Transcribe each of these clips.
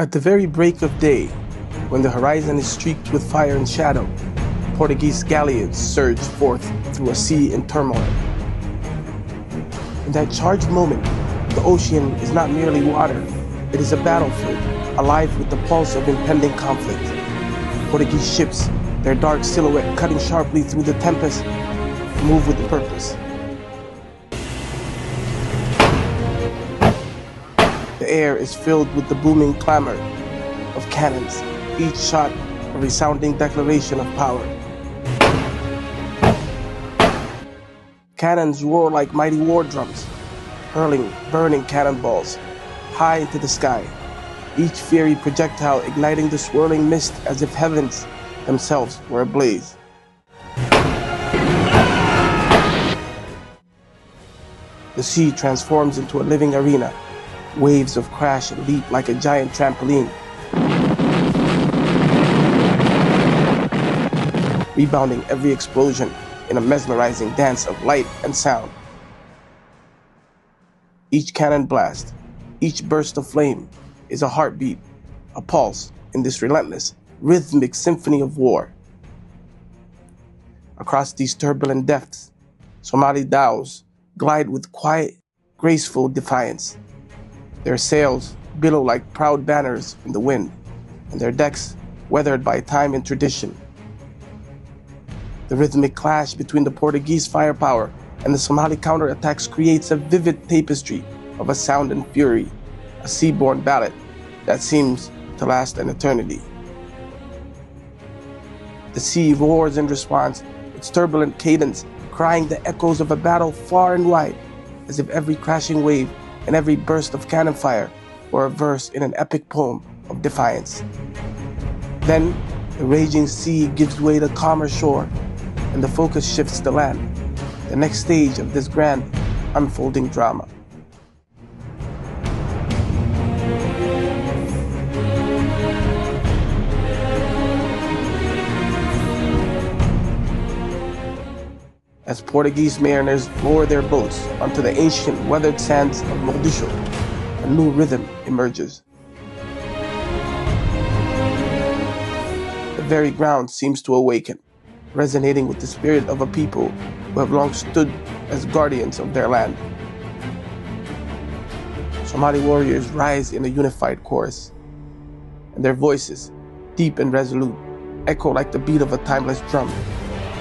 At the very break of day, when the horizon is streaked with fire and shadow, Portuguese galleons surge forth through a sea in turmoil. In that charged moment, the ocean is not merely water, it is a battlefield, alive with the pulse of impending conflict. Portuguese ships, their dark silhouette cutting sharply through the tempest, move with purpose. The air is filled with the booming clamor of cannons, each shot a resounding declaration of power. Cannons roar like mighty war drums, hurling burning cannonballs high into the sky, each fiery projectile igniting the swirling mist as if heavens themselves were ablaze. The sea transforms into a living arena. Waves of crash and leap like a giant trampoline, rebounding every explosion in a mesmerizing dance of light and sound. Each cannon blast, each burst of flame is a heartbeat, a pulse in this relentless, rhythmic symphony of war. Across these turbulent depths, Somali dhows glide with quiet, graceful defiance. Their sails billow like proud banners in the wind, and their decks weathered by time and tradition. The rhythmic clash between the Portuguese firepower and the Somali counterattacks creates a vivid tapestry of a sound and fury, a sea-borne ballad that seems to last an eternity. The sea roars in response, its turbulent cadence crying the echoes of a battle far and wide, as if every crashing wave and every burst of cannon fire were a verse in an epic poem of defiance. Then, the raging sea gives way to calmer shore, and the focus shifts to land, the next stage of this grand, unfolding drama. As Portuguese mariners lower their boats onto the ancient weathered sands of Mogadishu, a new rhythm emerges. The very ground seems to awaken, resonating with the spirit of a people who have long stood as guardians of their land. Somali warriors rise in a unified chorus, and their voices, deep and resolute, echo like the beat of a timeless drum.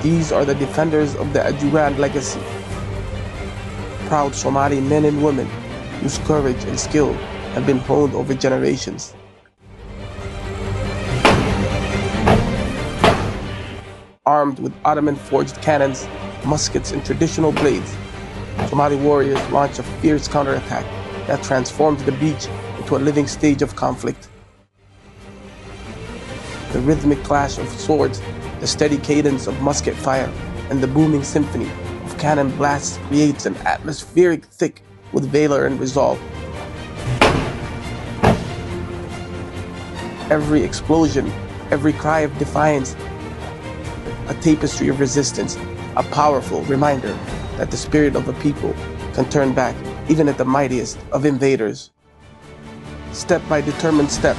These are the defenders of the Ajuran legacy. Proud Somali men and women whose courage and skill have been honed over generations. Armed with Ottoman-forged cannons, muskets, and traditional blades, Somali warriors launch a fierce counterattack that transforms the beach into a living stage of conflict. The rhythmic clash of swords, the steady cadence of musket fire, and the booming symphony of cannon blasts creates an atmospheric thick with valor and resolve. Every explosion, every cry of defiance, a tapestry of resistance, a powerful reminder that the spirit of a people can turn back even at the mightiest of invaders. Step by determined step,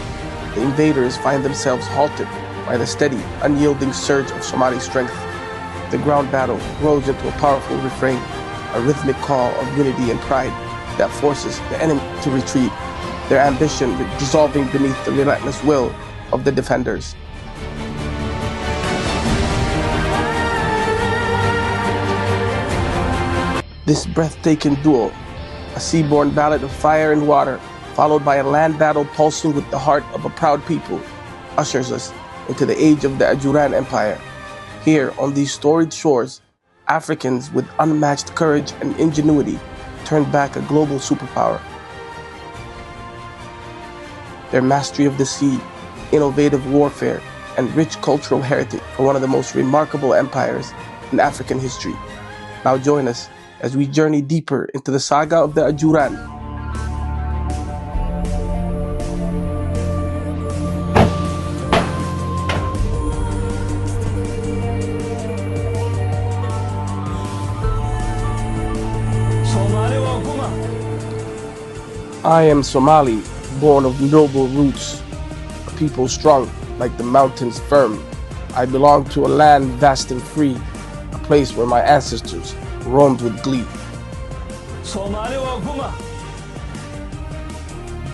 the invaders find themselves halted by the steady, unyielding surge of Somali strength. The ground battle grows into a powerful refrain, a rhythmic call of unity and pride that forces the enemy to retreat, their ambition dissolving beneath the relentless will of the defenders. This breathtaking duel, a sea-borne ballad of fire and water, followed by a land battle pulsing with the heart of a proud people, ushers us into the age of the Ajuran Empire. Here, on these storied shores, Africans with unmatched courage and ingenuity turned back a global superpower. Their mastery of the sea, innovative warfare, and rich cultural heritage for one of the most remarkable empires in African history. Now join us as we journey deeper into the saga of the Ajuran. I am Somali, born of noble roots, people strong, like the mountains firm. I belong to a land vast and free, a place where my ancestors roamed with glee. Somali wa guma.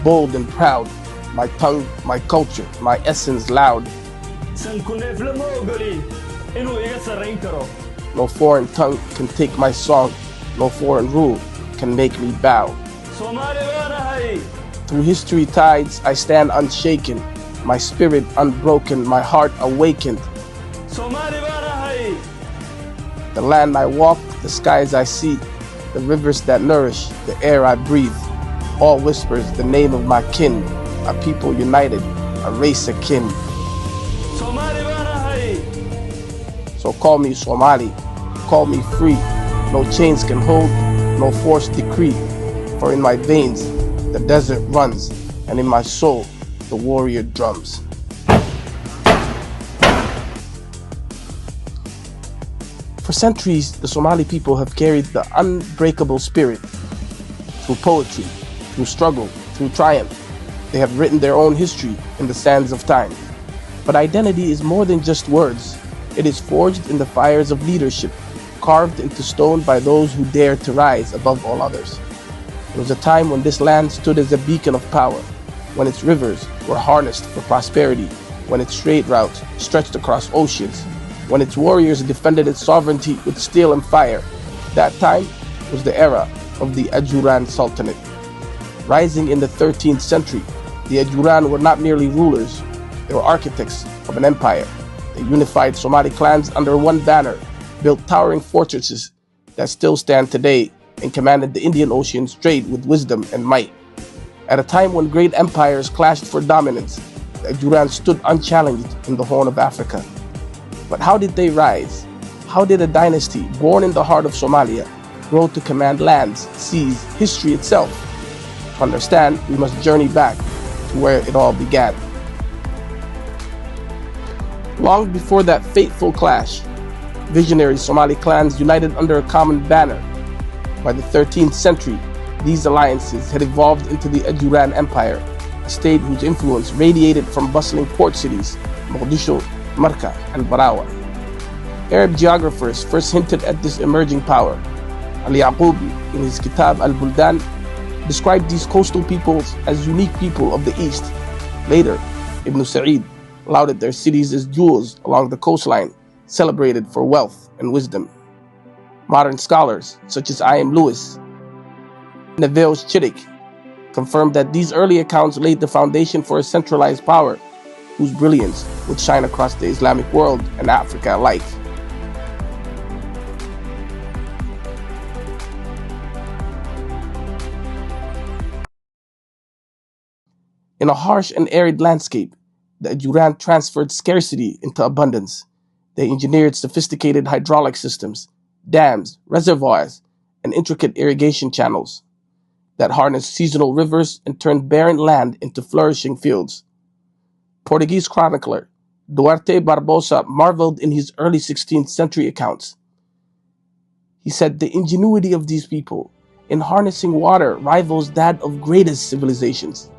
Bold and proud, my tongue, my culture, my essence loud. Sankunefle mo ogoli inuu iga sarrayn karo. No foreign tongue can take my song, no foreign rule can make me bow. Somali waanahay. Through history tides I stand unshaken, my spirit unbroken, my heart awakened. Somali waanahay. The land I walk, the skies I see, the rivers that nourish, the air I breathe, all whispers the name of my kin, a people united, a race akin. Somali waanahay. So call me Somali, call me free, no chains can hold, no force decree, for in my veins the desert runs, and in my soul the warrior drums. For centuries, the Somali people have carried the unbreakable spirit through poetry, through struggle, through triumph. They have written their own history in the sands of time. But identity is more than just words. It is forged in the fires of leadership, carved into stone by those who dare to rise above all others. There was a time when this land stood as a beacon of power, when its rivers were harnessed for prosperity, when its trade routes stretched across oceans, when its warriors defended its sovereignty with steel and fire. That time was the era of the Ajuran Sultanate. Rising in the 13th century, the Ajuran were not merely rulers, they were architects of an empire. They unified Somali clans under one banner, built towering fortresses that still stand today, and commanded the Indian Ocean's trade with wisdom and might. At a time when great empires clashed for dominance, the Ajuran stood unchallenged in the Horn of Africa. But how did they rise? How did a dynasty born in the heart of Somalia grow to command lands, seas, history itself? To understand, we must journey back to where it all began. Long before that fateful clash, visionary Somali clans united under a common banner. By the 13th century, these alliances had evolved into the Ajuran Empire, a state whose influence radiated from bustling port cities, Mogadishu, Marka, and Barawa. Arab geographers first hinted at this emerging power. Al-Yaqubi, in his Kitab al-Buldan, described these coastal peoples as unique people of the East. Later, Ibn Sa'id lauded their cities as jewels along the coastline, celebrated for wealth and wisdom. Modern scholars, such as I.M. Lewis and Neville's Chittick, confirmed that these early accounts laid the foundation for a centralized power whose brilliance would shine across the Islamic world and Africa alike. In a harsh and arid landscape, the Ajuran transferred scarcity into abundance. They engineered sophisticated hydraulic systems, dams, reservoirs, and intricate irrigation channels that harnessed seasonal rivers and turned barren land into flourishing fields. Portuguese chronicler Duarte Barbosa marveled in his early 16th century accounts. He said the ingenuity of these people in harnessing water rivals that of greatest civilizations.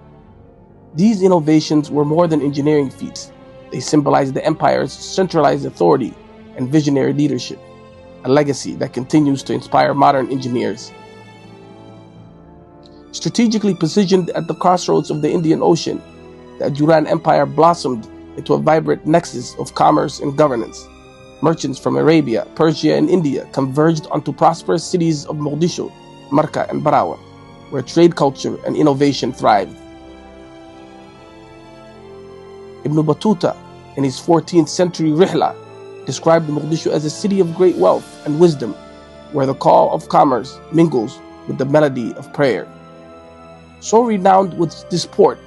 These innovations were more than engineering feats. They symbolized the empire's centralized authority and visionary leadership, a legacy that continues to inspire modern engineers. Strategically positioned at the crossroads of the Indian Ocean, the Ajuran Empire blossomed into a vibrant nexus of commerce and governance. Merchants from Arabia, Persia, and India converged onto prosperous cities of Mogadishu, Marka, and Barawa, where trade culture and innovation thrived. Ibn Battuta, in his 14th century Rihla, described Mogadishu as a city of great wealth and wisdom, where the call of commerce mingles with the melody of prayer. So renowned was this port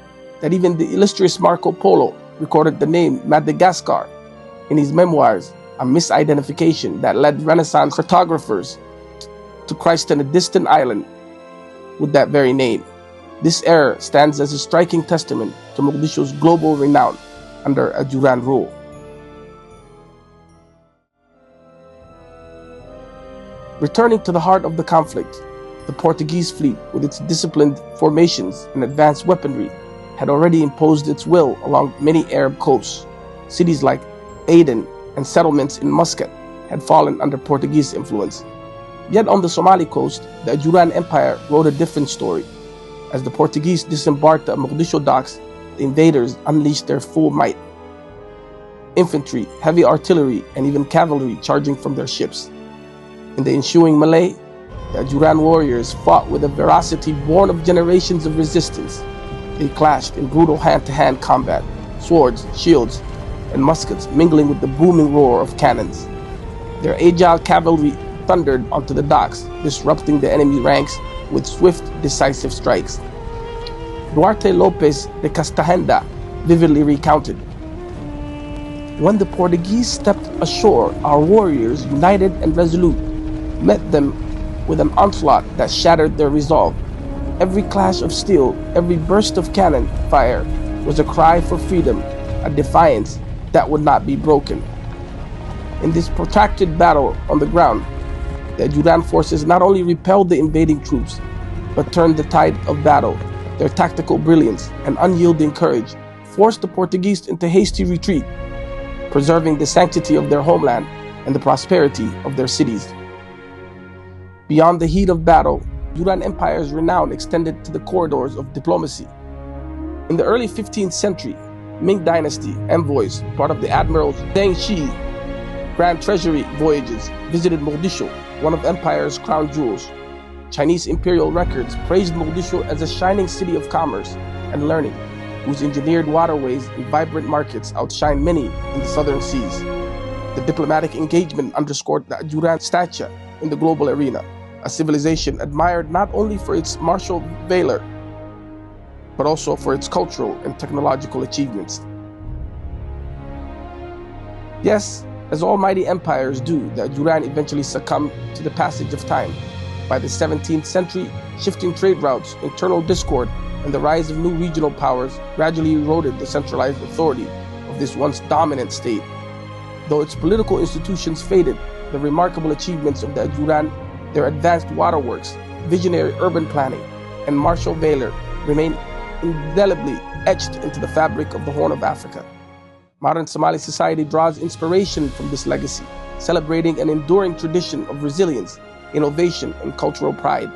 that even the illustrious Marco Polo recorded the name Madagascar in his memoirs, a misidentification that led Renaissance cartographers to christ a distant island with that very name. This error stands as a striking testament to Mogadishu's global renown under Ajuran rule. Returning to the heart of the conflict, the Portuguese fleet, with its disciplined formations and advanced weaponry, had already imposed its will along many Arab coasts. Cities like Aden and settlements in Muscat had fallen under Portuguese influence. Yet on the Somali coast, the Ajuran Empire wrote a different story. As the Portuguese disembarked at Mogadishu docks, the invaders unleashed their full might. Infantry, heavy artillery, and even cavalry charging from their ships. In the ensuing melee, the Ajuran warriors fought with a ferocity born of generations of resistance. They clashed in brutal hand-to-hand combat, swords, shields, and muskets mingling with the booming roar of cannons. Their agile cavalry thundered onto the docks, disrupting the enemy ranks with swift, decisive strikes. Duarte Lopes de Castahenda vividly recounted, "When the Portuguese stepped ashore, our warriors, united and resolute, met them with an onslaught that shattered their resolve. Every clash of steel, every burst of cannon fire was a cry for freedom, a defiance that would not be broken." In this protracted battle on the ground, the Ajuran forces not only repelled the invading troops, but turned the tide of battle. Their tactical brilliance and unyielding courage forced the Portuguese into hasty retreat, preserving the sanctity of their homeland and the prosperity of their cities. Beyond the heat of battle, Ajuran Empire's renown extended to the corridors of diplomacy. In the early 15th century, Ming Dynasty envoys, part of the Admiral's Deng Shi Grand Treasury voyages, visited Mogadishu, one of empire's crown jewels. Chinese imperial records praised Mogadishu as a shining city of commerce and learning, whose engineered waterways and vibrant markets outshine many in the southern seas. The diplomatic engagement underscored the Ajuran stature in the global arena, a civilization admired not only for its martial valor, but also for its cultural and technological achievements. Yes, as all mighty empires do, the Ajuran eventually succumbed to the passage of time. By the 17th century, shifting trade routes, internal discord, and the rise of new regional powers gradually eroded the centralized authority of this once dominant state. Though its political institutions faded, the remarkable achievements of the Ajuran, their advanced waterworks, visionary urban planning, and martial valor remain indelibly etched into the fabric of the Horn of Africa. Modern Somali society draws inspiration from this legacy, celebrating an enduring tradition of resilience, innovation, and cultural pride.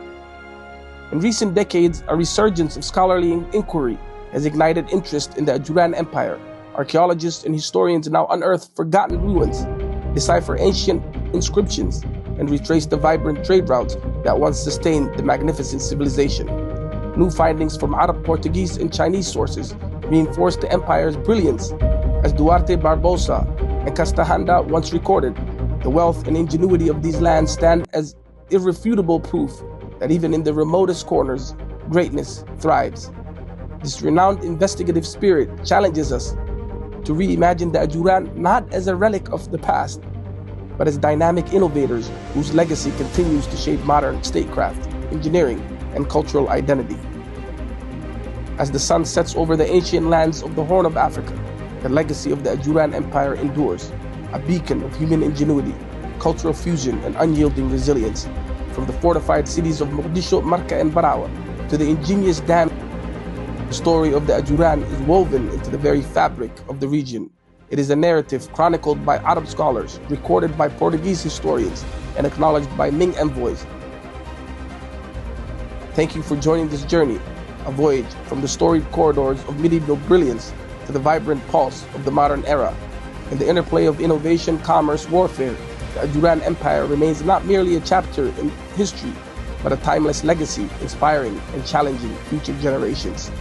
In recent decades, a resurgence of scholarly inquiry has ignited interest in the Ajuran Empire. Archaeologists and historians now unearth forgotten ruins, decipher ancient inscriptions, and retrace the vibrant trade routes that once sustained the magnificent civilization. New findings from Arab, Portuguese, and Chinese sources reinforce the empire's brilliance. As Duarte Barbosa and Castahanda once recorded, the wealth and ingenuity of these lands stand as irrefutable proof that even in the remotest corners, greatness thrives. This renowned investigative spirit challenges us to reimagine the Ajuran not as a relic of the past, but as dynamic innovators whose legacy continues to shape modern statecraft, engineering, and cultural identity. As the sun sets over the ancient lands of the Horn of Africa, the legacy of the Ajuran Empire endures, a beacon of human ingenuity, cultural fusion, and unyielding resilience. From the fortified cities of Mogadishu, Marca, and Barawa to the ingenious dam, the story of the Ajuran is woven into the very fabric of the region. It is a narrative chronicled by Arab scholars, recorded by Portuguese historians, and acknowledged by Ming envoys. Thank you for joining this journey, a voyage from the storied corridors of medieval brilliance to the vibrant pulse of the modern era. In the interplay of innovation, commerce, warfare, the Ajuran Empire remains not merely a chapter in history, but a timeless legacy inspiring and challenging future generations.